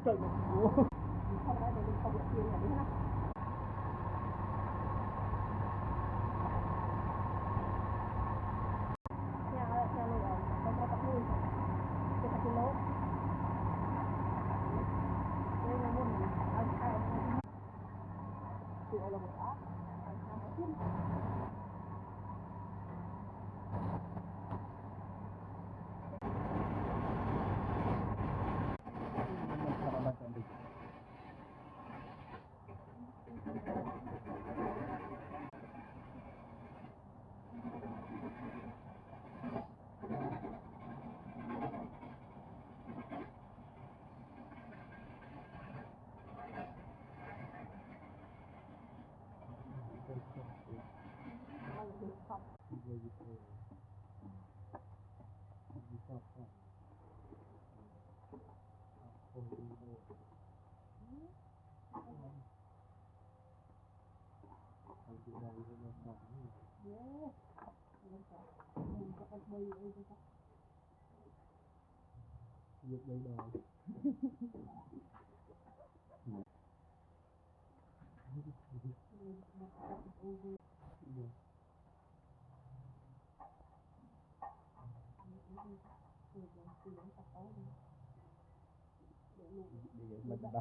Trời ơi, không phải để mình không được tiền là thế nào. Nhà này ở đây có tắc nuôi, cái tắc lỗ. Đây là một ăn khai tụi là một áp, ăn khai nó thiên. Việc đây đó. Để mình đặt